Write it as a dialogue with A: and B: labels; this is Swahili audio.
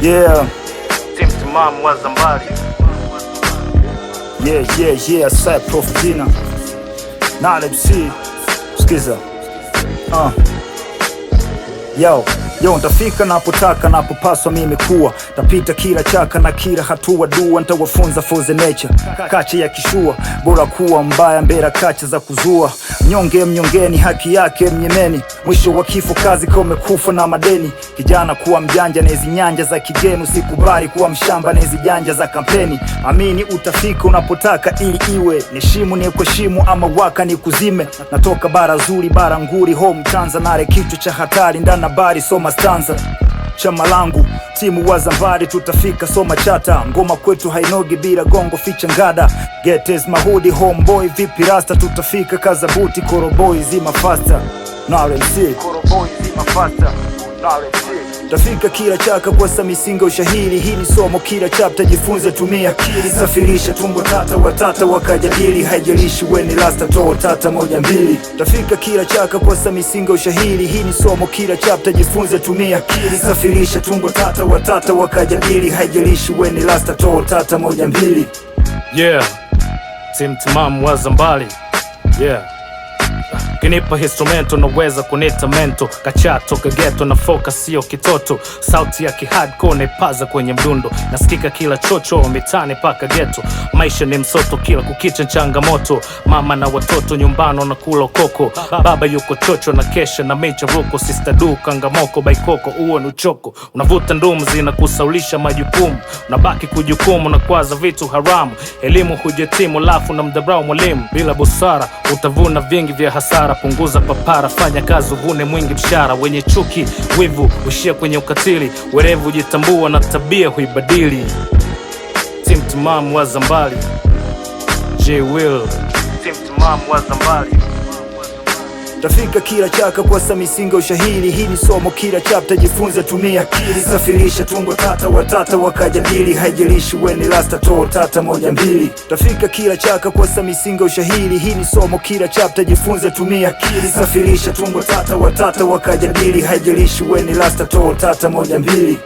A: Yeah.
B: Team Timamu wa Zambali.
A: Yeah, Sai Prof Dina na MC. Skiza. Yo, ntafika napotaka, napopaswa mimi kuwa. Tapita kila chaka na kila hatua dua. Ntawafunza for the nature, kache ya kishua. Bora kuwa mbaya mbera kache za kuzua. Mnyonge mnyongeni, haki yake mnyemeni. Mwisho wa kifo kazi kwa umekufa na madeni. Kijana kuwa mjanja na hizi nyanja za kigeni. Usikubali kuwa mshamba na hizi janja za kampeni. Amini utafika unapotaka ili iwe. Nishimu ni kuheshimu ama waka ni kuzime. Natoka bara zuri, bara nguri, home Tanzania. Nare kichwa cha hatari, ndana bari soma stanza. Chama langu, timu wa Zambali tutafika soma chata. Ngoma kwetu hainogi bila gongo ficha ngada. Getters mahudi homeboy vipi rasta. Tutafika kazabuti koroboi zima faster. Na MC
B: Koroboi zima faster. Na MC
A: tafika kila chaka kwa misingi ushahili. Hii ni somo kila chapter jifunze tumia akili. Safirisha tumbo tata watata wakajadili. Haijalishi weni lasta toa tata moja mbili. Tafika kila chaka kwa misingi ushahili. Hii ni somo kila chapter jifunze tumia akili. Safirisha tumbo tata watata wakajadili. Haijalishi weni lasta toa tata moja mbili.
B: Yeah. Team Timamu wa Zambali. Yeah. Kinipa instrumento naweza kunita mento. Kachato kageto na focus sio kitoto. Sauti ya kihardcore naipaza kwenye mdundo. Nasikika kila chocho mitani paka geto. Maisha ni msoto kila kukicha changamoto. Mama na watoto nyumbano na kula koko. Baba yuko chocho na kesha na mecha roko. Sister du kangamoko baikoko uo ni uchoko. Unavuta ndumu zina kusaulisha majukumu. Unabaki kujukumu na kwaza vitu haramu. Elimu hujetimu lafu na mdabrao mwalimu. Bila busara utavuna vingi vya hasara. Punguza papara, fanya kazi uvune mwingi mshara. Wenye chuki, wivu, ushia kwenye ukatili. Werevu jitambua na tabia huibadili. Team Timamu wa Zambali. J Will. Team Timamu wa Zambali.
A: Tafika kila chaka kwa misingi ushahili. Hii ni somo kila chapter jifunze tumia akili. Safirisha tumbo tata watata wakajadili. Haijalishi weni lasta toa tata moja mbili. Tafika kila chaka kwa misingi ushahili. Hii ni somo kila chapter jifunze tumia akili. Safirisha tumbo tata watata wakajadili. Haijalishi weni lasta toa tata moja mbili.